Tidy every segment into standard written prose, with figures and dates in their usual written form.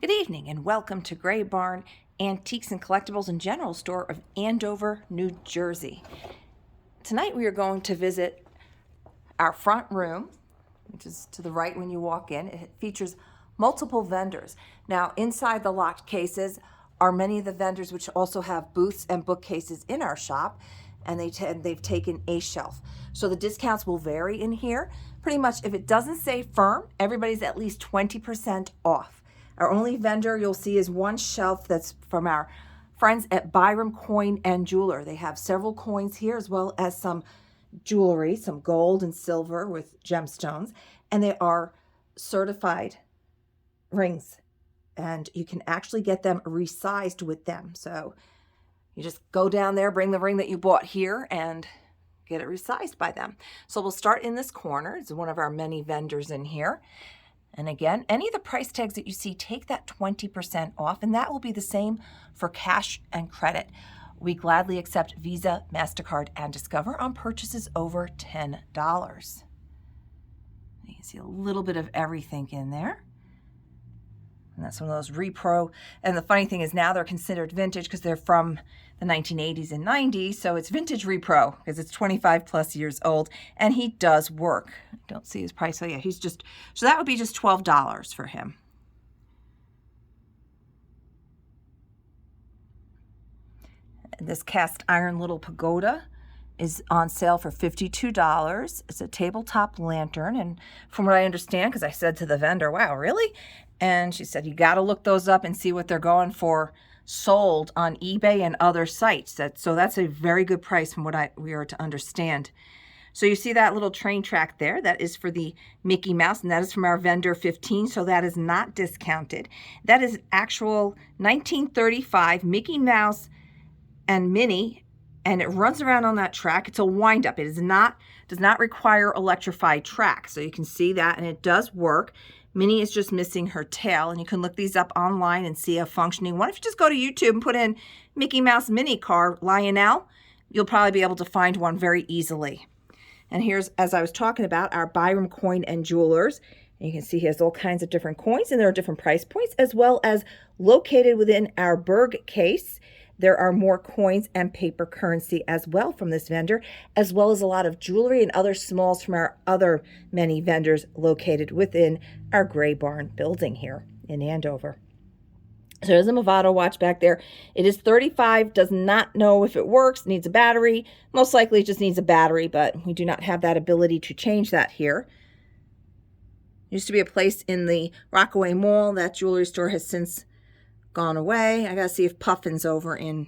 Good evening and welcome to Gray Barn Antiques and Collectibles and General Store of Andover, New Jersey. Tonight we are going to visit our front room, which is to the right when you walk in. It features multiple vendors. Now inside the locked cases are many of the vendors which also have booths and bookcases in our shop, and they've taken a shelf. So the discounts will vary in here. Pretty much if it doesn't say firm, everybody's at least 20% off. Our only vendor you'll see is one shelf that's from our friends at Byram Coin and Jeweler. They have several coins here as well as some jewelry, some gold and silver with gemstones, and they are certified rings, and you can actually get them resized with them. So you just go down there, bring the ring that you bought here, and get it resized by them. So we'll start in this corner. It's one of our many vendors in here. And again, any of the price tags that you see, take that 20% off, and that will be the same for cash and credit. We gladly accept Visa, MasterCard, and Discover on purchases over $10. You can see a little bit of everything in there. And that's one of those repro. And the funny thing is now they're considered vintage because they're from the 1980s and 90s. So it's vintage repro because it's 25 plus years old, and he does work. I don't see his price. So yeah, so that would be just $12 for him. And this cast iron little pagoda is on sale for $52. It's a tabletop lantern. And from what I understand, because I said to the vendor, wow, really? And she said, you got to look those up and see what they're going for sold on eBay and other sites. So that's a very good price from what we are to understand. So you see that little train track there? That is for the Mickey Mouse, and that is from our vendor 15, so that is not discounted. That is actual 1935 Mickey Mouse and Minnie, and it runs around on that track. It's a wind-up. It does not require electrified track, so you can see that, and it does work. Minnie is just missing her tail, and you can look these up online and see a functioning one. If you just go to YouTube and put in Mickey Mouse Minnie car Lionel, you'll probably be able to find one very easily. And here's, as I was talking about, our Byram Coin and Jewelers. And you can see he has all kinds of different coins, and there are different price points, as well as located within our Berg case. There are more coins and paper currency as well from this vendor, as well as a lot of jewelry and other smalls from our other many vendors located within our Gray Barn building here in Andover. So there's a Movado watch back there. It is $35, does not know if it works, needs a battery. Most likely it just needs a battery, but we do not have that ability to change that here. Used to be a place in the Rockaway Mall. That jewelry store has since gone away. I gotta see if Puffin's over in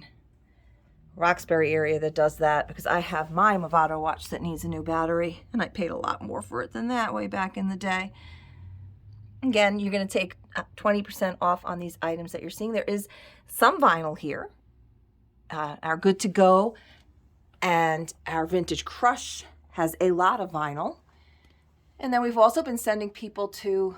Roxbury area that does that, because I have my Movado watch that needs a new battery, and I paid a lot more for it than that way back in the day. Again, you're going to take 20% off on these items that you're seeing. There is some vinyl here. Our Good to Go and our Vintage Crush has a lot of vinyl. And then we've also been sending people to,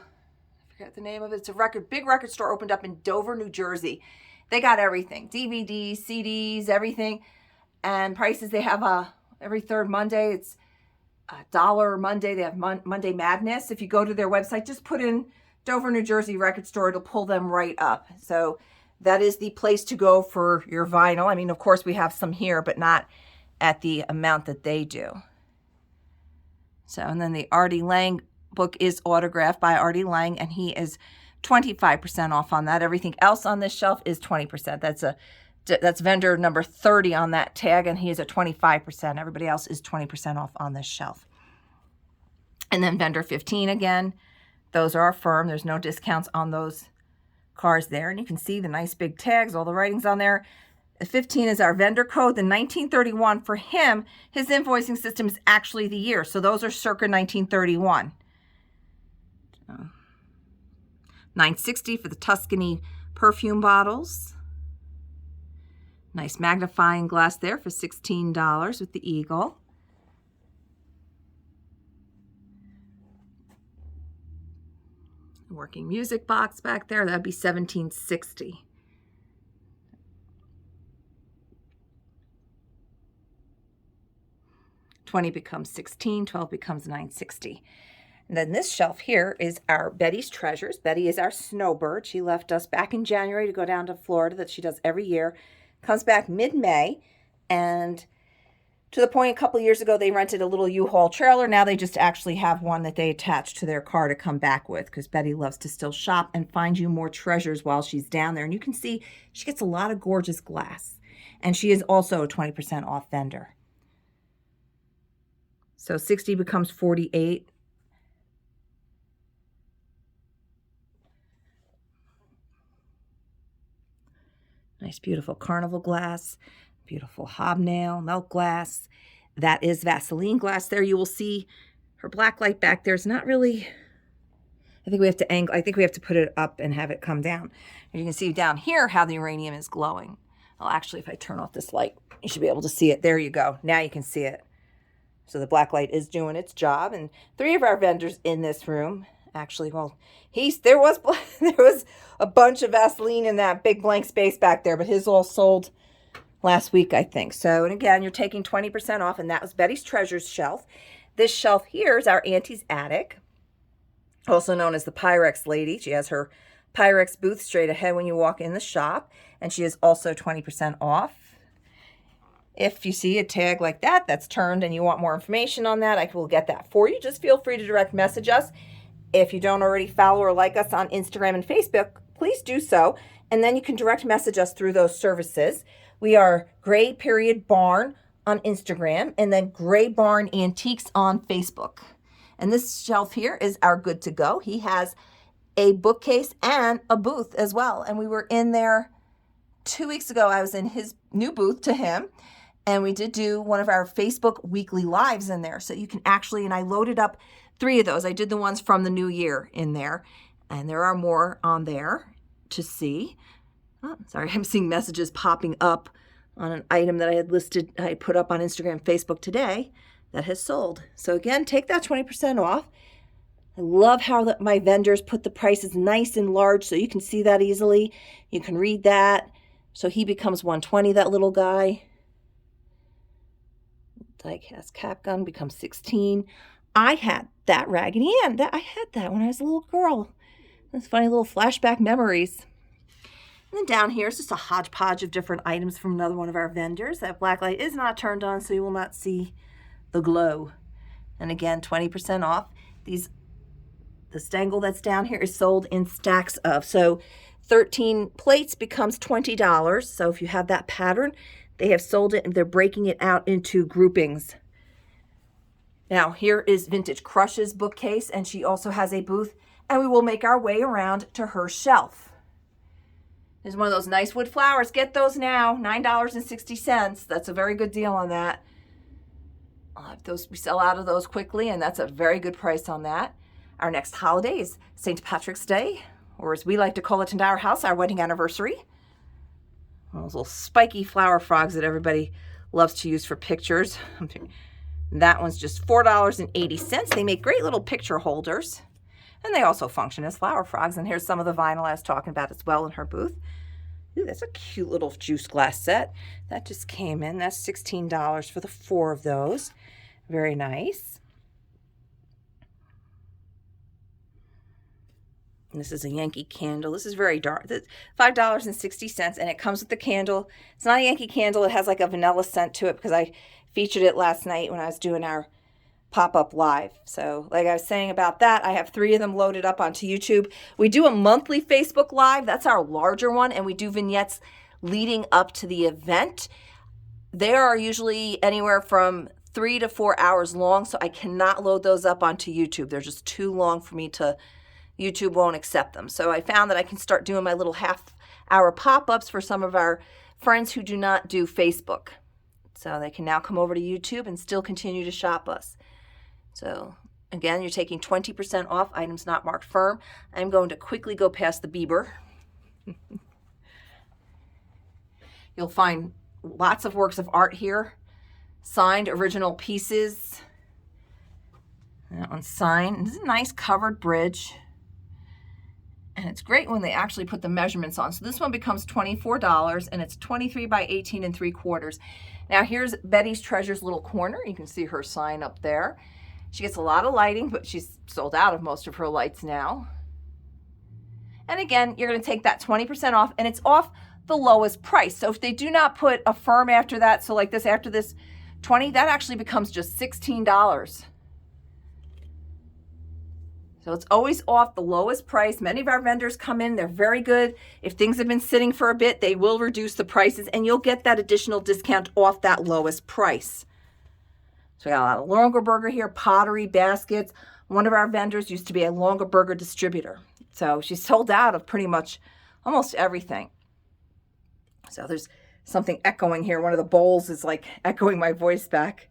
I forget the name of it, it's a big record store opened up in Dover, New Jersey. They got everything, DVDs, CDs, everything. And prices, they have every third Monday, it's $1 Monday. They have Monday Madness. If you go to their website, just put in Dover, New Jersey record store. It'll pull them right up. So that is the place to go for your vinyl. I mean, of course, we have some here, but not at the amount that they do. So, and then the Artie Lang book is autographed by Artie Lang, and he is 25% off on that. Everything else on this shelf is 20%. That's vendor number 30 on that tag, and he is at 25%. Everybody else is 20% off on this shelf. And then vendor 15 again, those are firm. There's no discounts on those cars there. And you can see the nice big tags, all the writings on there. The 15 is our vendor code. The 1931, for him, his invoicing system is actually the year. So those are circa 1931. 960 for the Tuscany perfume bottles. Nice magnifying glass there for $16 with the eagle. Working music box back there, that'd be $17.60. $20 becomes $16, $12 becomes $9.60. And then this shelf here is our Betty's Treasures. Betty is our snowbird. She left us back in January to go down to Florida, that she does every year. Comes back mid-May, and to the point a couple of years ago they rented a little U-Haul trailer. Now they just actually have one that they attach to their car to come back with, because Betty loves to still shop and find you more treasures while she's down there. And you can see she gets a lot of gorgeous glass. And she is also a 20% off vendor. So 60 becomes 48. Nice, beautiful carnival glass, beautiful hobnail, milk glass. That is Vaseline glass there. You will see her black light back there is not really, I think we have to angle, I think we have to put it up and have it come down. And you can see down here how the uranium is glowing. Well, actually, if I turn off this light, you should be able to see it. There you go. Now you can see it. So the black light is doing its job. And 3 of our vendors in this room, actually, well, there was a bunch of Vaseline in that big blank space back there, but his all sold last week, I think. So, and again, you're taking 20% off, and that was Betty's Treasures shelf. This shelf here is our Auntie's Attic, also known as the Pyrex Lady. She has her Pyrex booth straight ahead when you walk in the shop, and she is also 20% off. If you see a tag like that that's turned and you want more information on that, I will get that for you. Just feel free to direct message us. If you don't already follow or like us on Instagram and Facebook, please do so. And then you can direct message us through those services. We are Gray Period Barn on Instagram, and then Gray Barn Antiques on Facebook. And this shelf here is our Good to Go. He has a bookcase and a booth as well. And we were in there 2 weeks ago. I was in his new booth to him. And we did do one of our Facebook weekly lives in there. So you can actually, and I loaded up 3 of those. I did the ones from the new year in there. And there are more on there to see. Oh, sorry, I'm seeing messages popping up on an item that I had listed, I put up on Instagram, Facebook today that has sold. So again, take that 20% off. I love how my vendors put the prices nice and large so you can see that easily. You can read that. So he becomes $120, that little guy. Die-cast cap gun becomes $16. I had that Raggedy Ann. I had that when I was a little girl. That's funny little flashback memories. And then down here is just a hodgepodge of different items from another one of our vendors. That black light is not turned on, so you will not see the glow. And again, 20% off. The stangle that's down here is sold in stacks of. So 13 plates becomes $20. So if you have that pattern, they have sold it and they're breaking it out into groupings. Now here is Vintage Crush's bookcase, and she also has a booth, and we will make our way around to her shelf. There's one of those nice wood flowers. Get those now, $9.60. That's a very good deal on that. We sell out of those quickly, and that's a very good price on that. Our next holiday is St. Patrick's Day, or as we like to call it in our house, our wedding anniversary. Those little spiky flower frogs that everybody loves to use for pictures. That one's just $4.80. They make great little picture holders. And they also function as flower frogs. And here's some of the vinyl I was talking about as well in her booth. Ooh, that's a cute little juice glass set. That just came in. That's $16 for the 4 of those. Very nice. And this is a Yankee candle. This is very dark. It's $5.60, and it comes with the candle. It's not a Yankee candle. It has like a vanilla scent to it because I featured it last night when I was doing our pop-up live. So like I was saying about that, I have 3 of them loaded up onto YouTube. We do a monthly Facebook Live. That's our larger one, and we do vignettes leading up to the event. They are usually anywhere from 3 to 4 hours long, so I cannot load those up onto YouTube. They're just too long for me to... YouTube won't accept them. So I found that I can start doing my little half-hour pop-ups for some of our friends who do not do Facebook. So they can now come over to YouTube and still continue to shop us. So again, you're taking 20% off items not marked firm. I'm going to quickly go past the Bieber. You'll find lots of works of art here. Signed original pieces. That one's signed. This is a nice covered bridge. And it's great when they actually put the measurements on. So this one becomes $24, and it's 23 by 18 3/4. Now here's Betty's Treasures little corner. You can see her sign up there. She gets a lot of lighting, but she's sold out of most of her lights now. And again, you're going to take that 20% off, and it's off the lowest price. So if they do not put a firm after that, so like this, after this 20, that actually becomes just $16. So it's always off the lowest price. Many of our vendors come in, they're very good. If things have been sitting for a bit, they will reduce the prices, and you'll get that additional discount off that lowest price. So we got a lot of Longaberger here, pottery, baskets. One of our vendors used to be a Longaberger distributor. So she's sold out of pretty much almost everything. So there's something echoing here. One of the bowls is like echoing my voice back.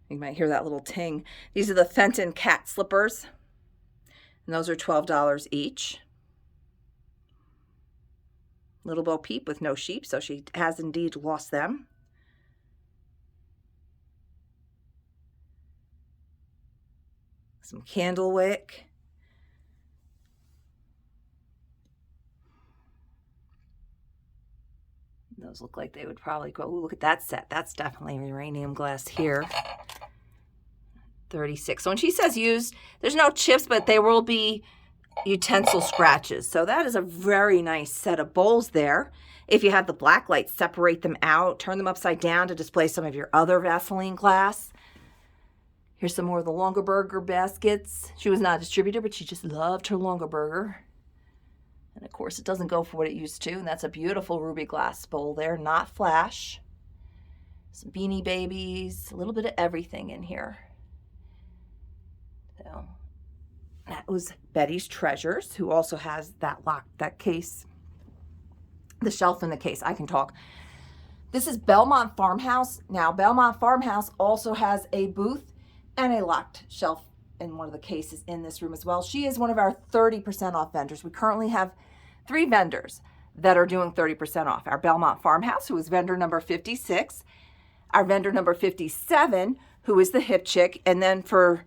You might hear that little ting. These are the Fenton Cat Slippers. And those are $12 each. Little Bo Peep with no sheep, so she has indeed lost them. Some candle wick. Those look like they would probably go, ooh, look at that set. That's definitely uranium glass here. 36. So when she says used, there's no chips, but there will be utensil scratches. So that is a very nice set of bowls there. If you have the black lights, separate them out, turn them upside down to display some of your other Vaseline glass. Here's some more of the Longaberger baskets. She was not a distributor, but she just loved her Longaberger. And of course, it doesn't go for what it used to. And that's a beautiful ruby glass bowl there, not flash. Some Beanie Babies, a little bit of everything in here. So that was Betty's Treasures, who also has that that case, the shelf in the case. I can talk. This is Belmont Farmhouse. Now, Belmont Farmhouse also has a booth and a locked shelf in one of the cases in this room as well. She is one of our 30% off vendors. We currently have 3 vendors that are doing 30% off. Our Belmont Farmhouse, who is vendor number 56. Our vendor number 57, who is the hip chick. And then for,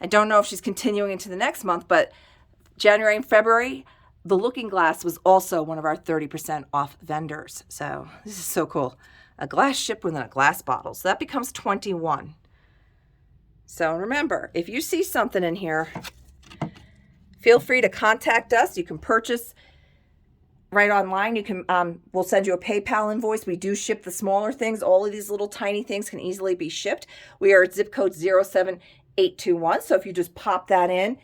I don't know if she's continuing into the next month, but January and February, the Looking Glass was also one of our 30% off vendors. So this is so cool. A glass ship within a glass bottle. So that becomes 21. So remember, if you see something in here, feel free to contact us. You can purchase right online. You can, we'll send you a PayPal invoice. We do ship the smaller things. All of these little tiny things can easily be shipped. We are at zip code 07821. So if you just pop that in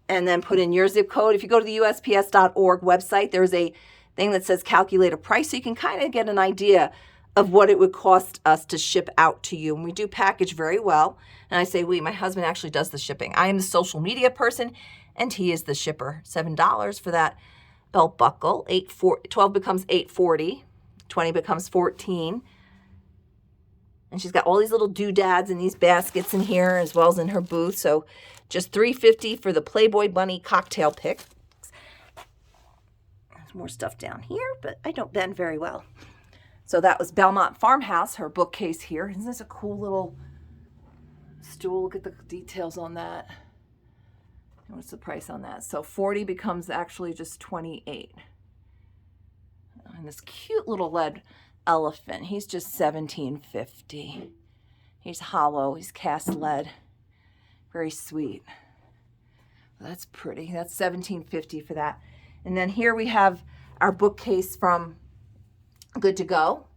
and then put in your zip code, if you go to the USPS.org website, there's a thing that says calculate a price. So you can kind of get an idea of what it would cost us to ship out to you. And we do package very well. And I say we, my husband actually does the shipping. I am the social media person and he is the shipper. $7 for that belt buckle. 12 becomes $8.40. 20 becomes $14. And she's got all these little doodads and these baskets in here as well as in her booth. So just $3.50 for the Playboy Bunny cocktail pick. There's more stuff down here, but I don't bend very well. So that was Belmont Farmhouse, her bookcase here. Isn't this a cool little stool? Look at the details on that. What's the price on that? So 40 becomes actually just 28. And this cute little lead elephant, he's just $17.50. He's hollow, he's cast lead. Very sweet. That's pretty. That's $17.50 for that. And then here we have our bookcase from Good to Go.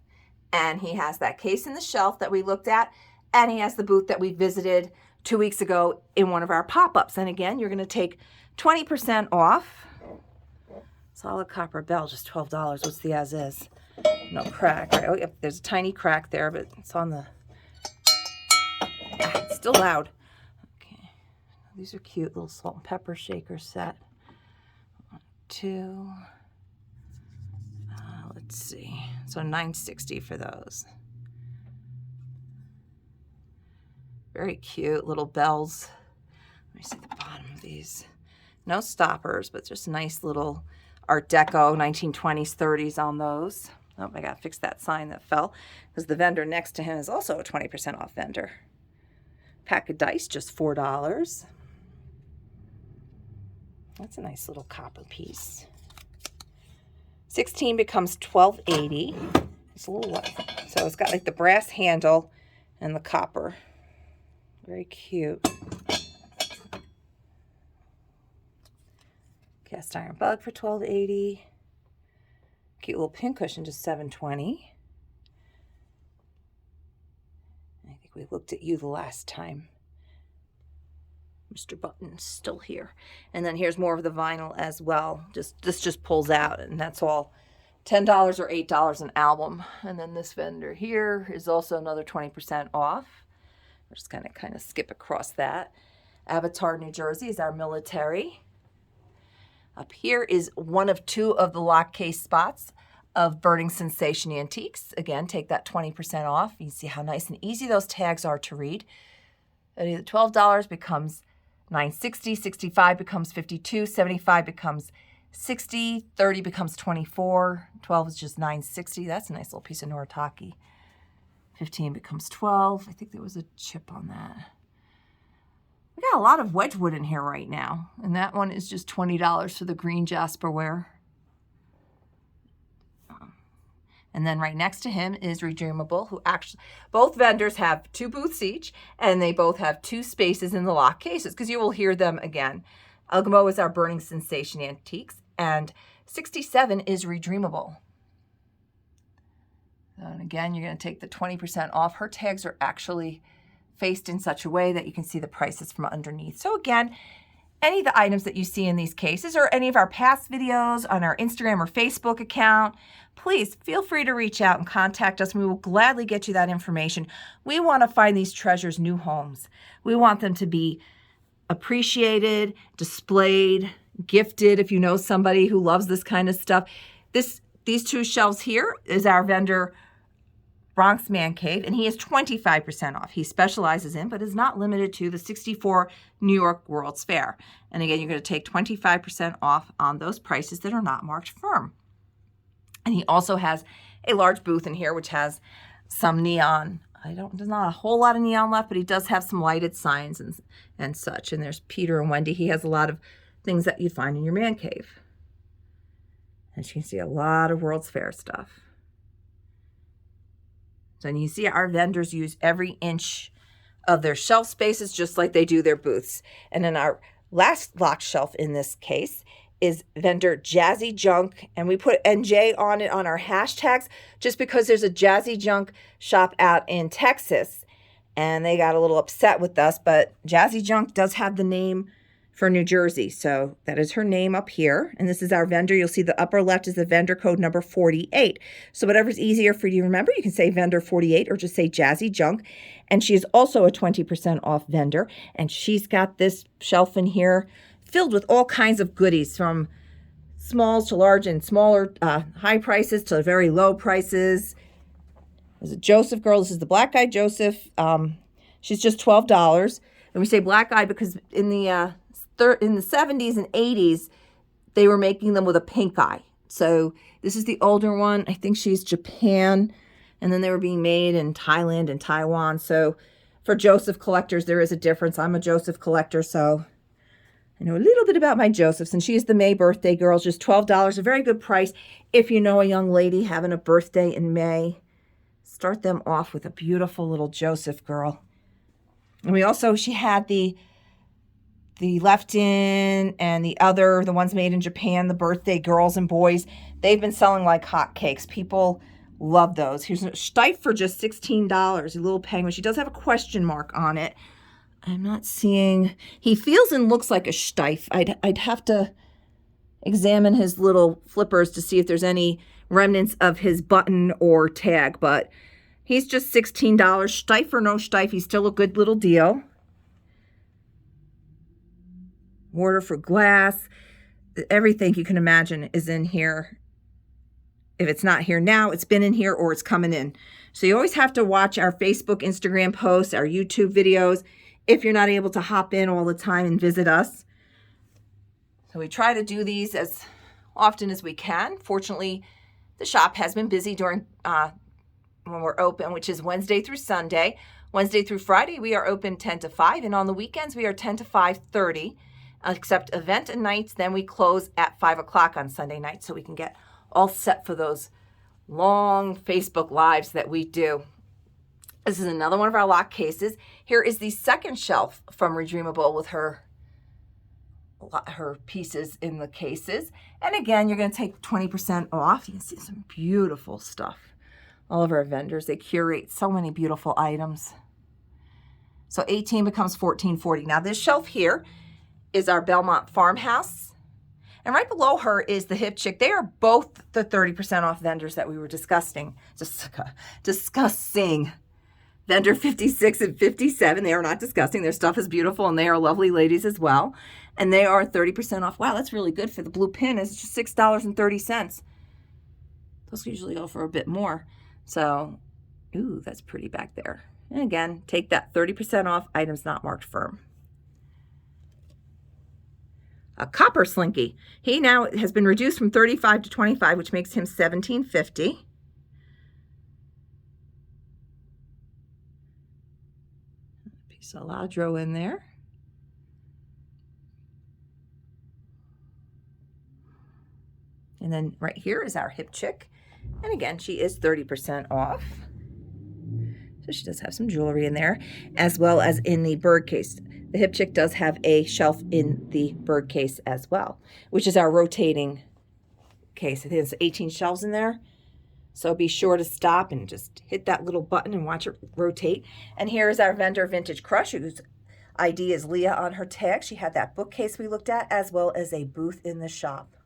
And he has that case in the shelf that we looked at. And he has the booth that we visited 2 weeks ago in one of our pop-ups. And again, you're going to take 20% off. Solid copper bell, just $12. What's the as is? No crack. Right? Oh, yep, there's a tiny crack there, but it's on the... it's still loud. Okay. These are cute little salt and pepper shaker set. 1, 2... let's see. So $9.60 for those. Very cute little bells. Let me see the bottom of these. No stoppers, but just nice little Art Deco, 1920s, 30s on those. Oh, I got to fix that sign that fell because the vendor next to him is also a 20% off vendor. Pack of dice, just $4. That's a nice little copper piece. 16 becomes $12.80. It's a little less. So it's got like the brass handle and the copper. Very cute. Cast iron bug for $12.80. Cute little pincushion, just $7.20. I think we looked at you the last time. Mr. Button's still here. And then here's more of the vinyl as well. This just pulls out, and that's all $10 or $8 an album. And then this vendor here is also another 20% off. We're just gonna kind of skip across that. Avatar, New Jersey is our military. Up here is one of two of the lock case spots of Burning Sensation Antiques. Again, take that 20% off. You see how nice and easy those tags are to read. At $12 becomes $9.60, $65 becomes $52, $75 becomes $60, $30 becomes $24, $12 is just $9.60. That's a nice little piece of Noritake. $15 becomes $12. I think there was a chip on that. We got a lot of Wedgwood in here right now, and that one is just $20 for the green Jasperware. And then right next to him is Redeemable, who actually, both vendors have 2 booths each, and they both have 2 spaces in the lock cases, because you will hear them again. Ugmo is our Burning Sensation Antiques, and 67 is Redeemable. And again, you're going to take the 20% off. Her tags are actually faced in such a way that you can see the prices from underneath. So again, any of the items that you see in these cases or any of our past videos on our Instagram or Facebook account, please feel free to reach out and contact us. We will gladly get you that information. We want to find these treasures new homes. We want them to be appreciated, displayed, gifted if you know somebody who loves this kind of stuff. These 2 shelves here is our vendor Bronx Man Cave, and he is 25% off. He specializes in, but is not limited to, the 64 New York World's Fair. And again, you're going to take 25% off on those prices that are not marked firm. And he also has a large booth in here, which has some neon. There's not a whole lot of neon left, but he does have some lighted signs and such. And there's Peter and Wendy. He has a lot of things that you'd find in your man cave. And you can see a lot of World's Fair stuff. So you see our vendors use every inch of their shelf spaces just like they do their booths. And then our last lock shelf in this case is vendor Jazzy Junk, and we put NJ on it on our hashtags just because there's a Jazzy Junk shop out in Texas, and they got a little upset with us, but Jazzy Junk does have the name for New Jersey, so that is her name up here, and this is our vendor. You'll see the upper left is the vendor code number 48. So whatever's easier for you to remember, you can say vendor 48 or just say Jazzy Junk. And she is also a 20% off vendor, and she's got this shelf in here filled with all kinds of goodies, from smalls to large and smaller, high prices to very low prices. There's a Joseph girl. This is the black eyed Joseph. She's just $12. And we say black eye because in the 70s and 80s, they were making them with a pink eye. So this is the older one. I think she's Japan. And then they were being made in Thailand and Taiwan. So for Joseph collectors, there is a difference. I'm a Joseph collector, so I know a little bit about my Josephs. And she is the May birthday girl, just $12, a very good price. If you know a young lady having a birthday in May, start them off with a beautiful little Joseph girl. And we also, she had the Lefton and the ones made in Japan, the birthday girls and boys. They've been selling like hotcakes. People love those. Here's a Steiff for just $16, a little penguin. She does have a question mark on it. I'm not seeing, he feels and looks like a Steiff. I'd have to examine his little flippers to see if there's any remnants of his button or tag, but he's just $16. Steiff or no Steiff, he's still a good little deal. Water for glass. Everything you can imagine is in here. If it's not here now, it's been in here or it's coming in. So you always have to watch our Facebook, Instagram posts, our YouTube videos, if you're not able to hop in all the time and visit us. So we try to do these as often as we can. Fortunately, the shop has been busy during when we're open, which is Wednesday through Sunday. Wednesday through Friday, we are open 10 to 5, and on the weekends, we are 10 to 5:30, except event and nights. Then we close at 5 o'clock on Sunday night, so we can get all set for those long Facebook Lives that we do. This is another one of our lock cases. Here is the second shelf from Redeemable with her her pieces in the cases. And again, you're going to take 20% off. You can see some beautiful stuff. All of our vendors, they curate so many beautiful items. So 18 becomes $14.40. Now this shelf here is our Belmont Farmhouse. And right below her is the Hip Chick. They are both the 30% off vendors that we were discussing. Vendor 56 and 57, they are not disgusting. Their stuff is beautiful, and they are lovely ladies as well. And they are 30% off. Wow, that's really good for the blue pin. It's just $6.30. Those usually go for a bit more. So, ooh, that's pretty back there. And again, take that 30% off, items not marked firm. A copper slinky. He now has been reduced from 35 to 25, which makes him $17.50. Piece of Ladro in there. And then right here is our Hip Chick. And again, she is 30% off. So she does have some jewelry in there, as well as in the bird case. The Hip Chick does have a shelf in the bird case as well, which is our rotating case. I think there's 18 shelves in there. So be sure to stop and just hit that little button and watch it rotate. And here is our vendor Vintage Crush, whose ID is Leah on her tag. She had that bookcase we looked at, as well as a booth in the shop.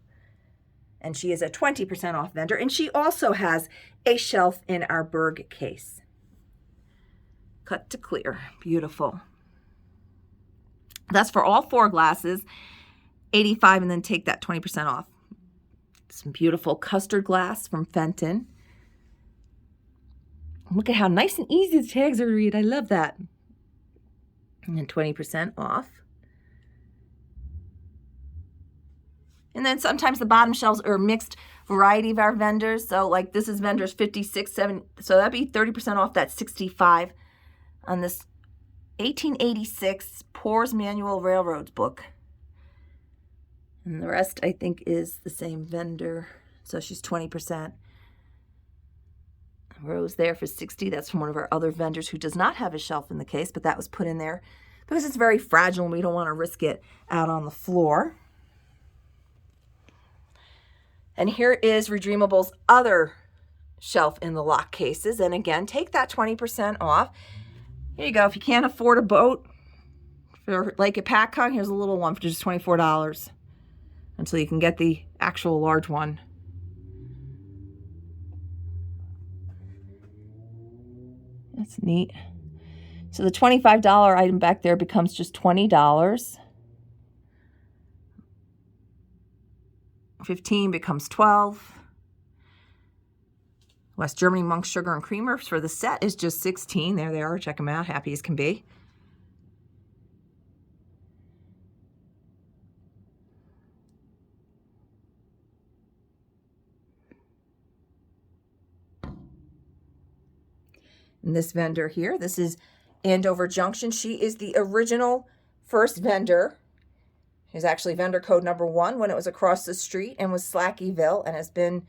And she is a 20% off vendor. And she also has a shelf in our Berg case. Cut to clear. Beautiful. That's for all 4 glasses, $85, and then take that 20% off. Some beautiful custard glass from Fenton. Look at how nice and easy the tags are to read. I love that. And then 20% off. And then sometimes the bottom shelves are a mixed variety of our vendors. So like this is vendors 56, 7. So that'd be 30% off that 65 on this 1886 Poor's Manual Railroads book. And the rest, I think, is the same vendor. So she's 20%. Rose there for 60. That's from one of our other vendors who does not have a shelf in the case, but that was put in there because it's very fragile and we don't want to risk it out on the floor. And here is Redeemable's other shelf in the lock cases. And again, take that 20% off. Here you go. If you can't afford a boat for Lake Epacon, here's a little one for just $24 until you can get the actual large one. That's neat. So the $25 item back there becomes just $20. 15 becomes 12. West Germany monk sugar and creamer for the set is just 16. There they are. Check them out. Happy as can be. And this vendor here, this is Andover Junction. She is the original first vendor. She's actually vendor code number 1 when it was across the street and was Slackyville, and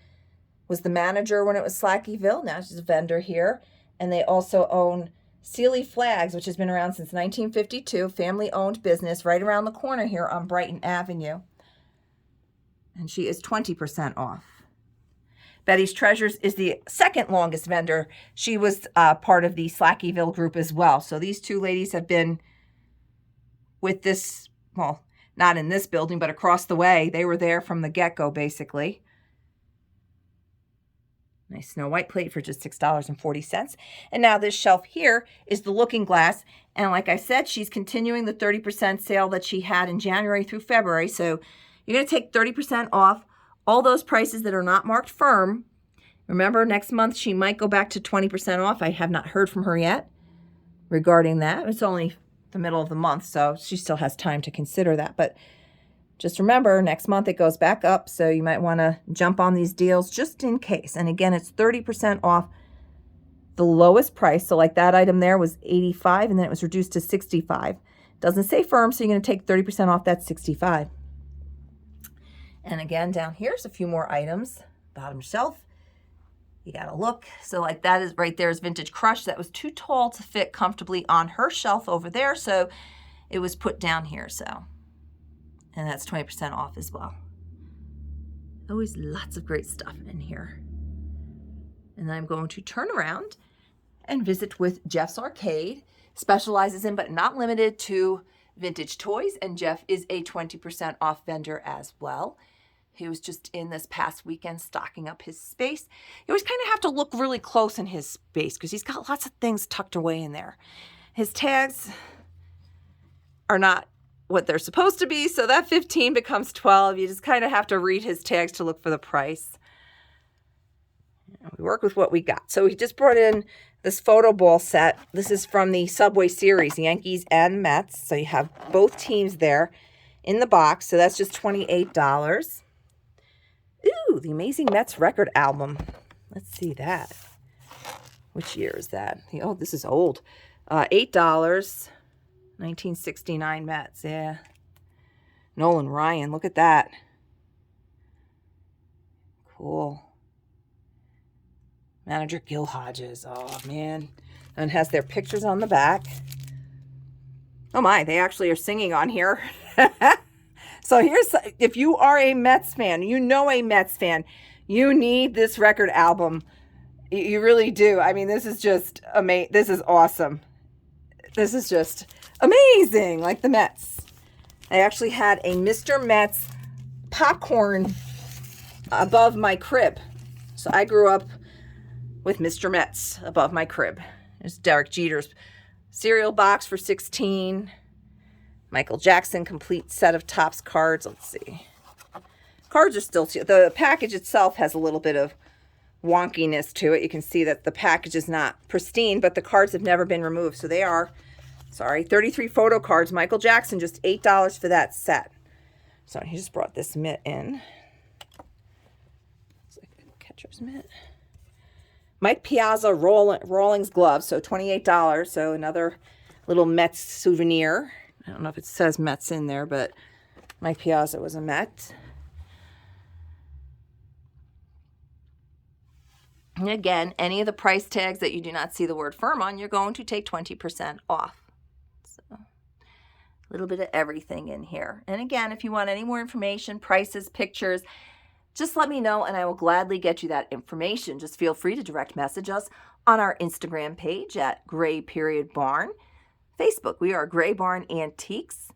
was the manager when it was Slackyville. Now she's a vendor here. And they also own Sealy Flags, which has been around since 1952, family-owned business right around the corner here on Brighton Avenue. And she is 20% off. Betty's Treasures is the second longest vendor. She was part of the Slackyville group as well. So these two ladies have been with this, well, not in this building, but across the way. They were there from the get-go, basically. Nice Snow White plate for just $6.40. And now this shelf here is the Looking Glass. And like I said, she's continuing the 30% sale that she had in January through February. So you're going to take 30% off all those prices that are not marked firm. Remember, next month she might go back to 20% off. I have not heard from her yet regarding that. It's only the middle of the month, so she still has time to consider that. But just remember, next month it goes back up, so you might want to jump on these deals just in case. And again, it's 30% off the lowest price. So like that item there was $85, and then it was reduced to $65. Doesn't say firm, so you're going to take 30% off that $65. And again, down here's a few more items. Bottom shelf. You got to look. So like that is right there is Vintage Crush. That was too tall to fit comfortably on her shelf over there. So it was put down here. So And that's 20% off as well. Always lots of great stuff in here. And then I'm going to turn around and visit with Jeff's Arcade. Specializes in, but not limited to, vintage toys. And Jeff is a 20% off vendor as well. He was just in this past weekend stocking up his space. You always kind of have to look really close in his space because he's got lots of things tucked away in there. His tags are not what they're supposed to be, so that 15 becomes 12. You just kind of have to read his tags to look for the price. We work with what we got. So he just brought in this photo ball set. This is from the Subway Series, Yankees and Mets. So you have both teams there in the box. So that's just $28. Ooh, the Amazing Mets record album. Let's see that. Which year is that? Oh, this is old. $8. 1969 Mets. Yeah. Nolan Ryan. Look at that. Cool. Manager Gil Hodges. Oh, man. And it has their pictures on the back. Oh, my. They actually are singing on here. So here's, if you are a Mets fan, you know a Mets fan, you need this record album. You really do. I mean, this is just amazing. This is awesome. This is just amazing, like the Mets. I actually had a Mr. Mets popcorn above my crib. So I grew up with Mr. Mets above my crib. There's Derek Jeter's cereal box for $16. Michael Jackson complete set of Topps cards. Let's see. Cards are still, the package itself has a little bit of wonkiness to it. You can see that the package is not pristine, but the cards have never been removed. So they are, 33 photo cards. Michael Jackson, just $8 for that set. So he just brought this mitt in. It's like a catcher's mitt. Mike Piazza Rawlings gloves, so $28. So another little Mets souvenir. I don't know if it says Mets in there, but Mike Piazza was a Met. And again, any of the price tags that you do not see the word firm on, you're going to take 20% off. So a little bit of everything in here. And again, if you want any more information, prices, pictures, just let me know and I will gladly get you that information. Just feel free to direct message us on our Instagram page at Gray_Barn. Facebook, we are Gray Barn Antiques.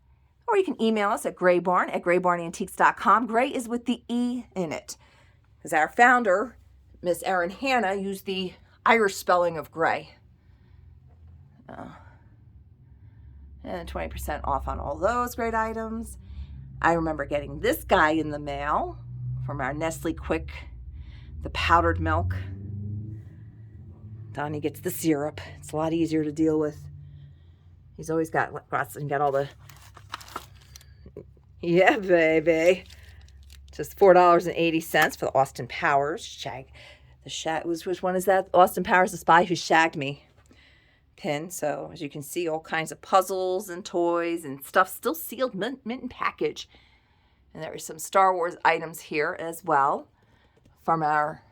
Or you can email us at graybarn@graybarnantiques.com. Gray is with the E in it. Because our founder, Miss Erin Hanna, used the Irish spelling of gray. And 20% off on all those great items. I remember getting this guy in the mail from our Nestle Quick, the powdered milk. Donnie gets the syrup. It's a lot easier to deal with. He's always got all the, yeah, baby. Just $4.80 for the Austin Powers which one is that? Austin Powers, the spy who shagged me pin. So as you can see, all kinds of puzzles and toys and stuff still sealed, mint and package. And there are some Star Wars items here as well from our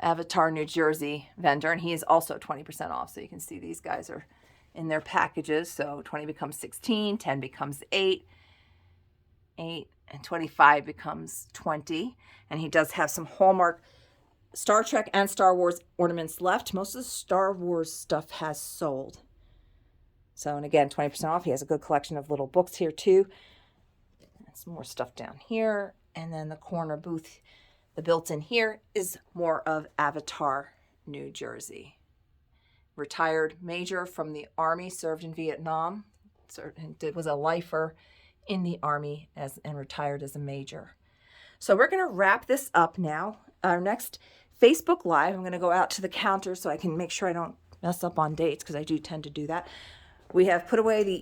Avatar, New Jersey vendor. And he is also 20% off. So you can see these guys are in their packages. So 20 becomes 16, 10 becomes 8, and 25 becomes 20. And he does have some Hallmark Star Trek and Star Wars ornaments left. Most of the Star Wars stuff has sold. So, and again, 20% off. He has a good collection of little books here too. And some more stuff down here. And then the corner booth, the built-in here, is more of Avatar, New Jersey. Retired major from the Army, served in Vietnam, was a lifer in the Army and retired as a major. So we're going to wrap this up now. Our next Facebook Live, I'm going to go out to the counter so I can make sure I don't mess up on dates because I do tend to do that. We have put away the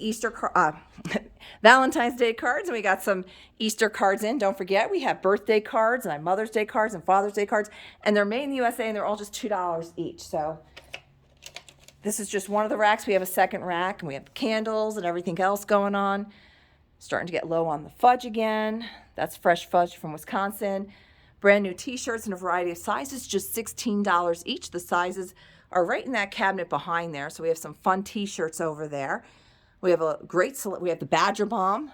Valentine's Day cards, and we got some Easter cards in. Don't forget, we have birthday cards and Mother's Day cards and Father's Day cards, and they're made in the USA, and they're all just $2 each. So this is just one of the racks. We have a second rack, and we have candles and everything else going on. Starting to get low on the fudge again. That's fresh fudge from Wisconsin. Brand new t-shirts in a variety of sizes, just $16 each. The sizes are right in that cabinet behind there. So we have some fun t-shirts over there. We have we have the Badger Bomb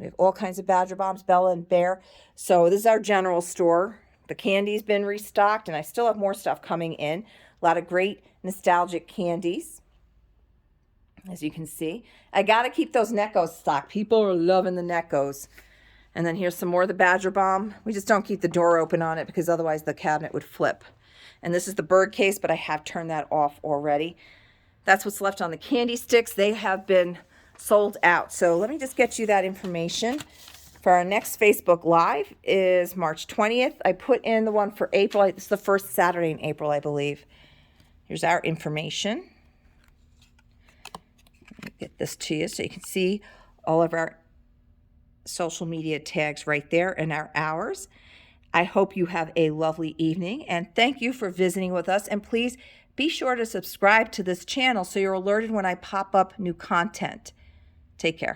We have all kinds of Badger Bombs, Bella and Bear. So this is our general store. The candy's been restocked, and I still have more stuff coming in. A lot of great nostalgic candies, as you can see. I got to keep those Neckos stocked. People are loving the Neckos. And then here's some more of the Badger Bomb. We just don't keep the door open on it because otherwise the cabinet would flip. And this is the bird case, but I have turned that off already. That's what's left on the candy sticks. They have been sold out. So let me just get you that information. For our next Facebook Live is March 20th. I put in the one for April. It's the first Saturday in April, I believe. Here's our information. Let me get this to you so you can see all of our social media tags right there and our hours. I hope you have a lovely evening, and thank you for visiting with us. And please be sure to subscribe to this channel so you're alerted when I pop up new content. Take care.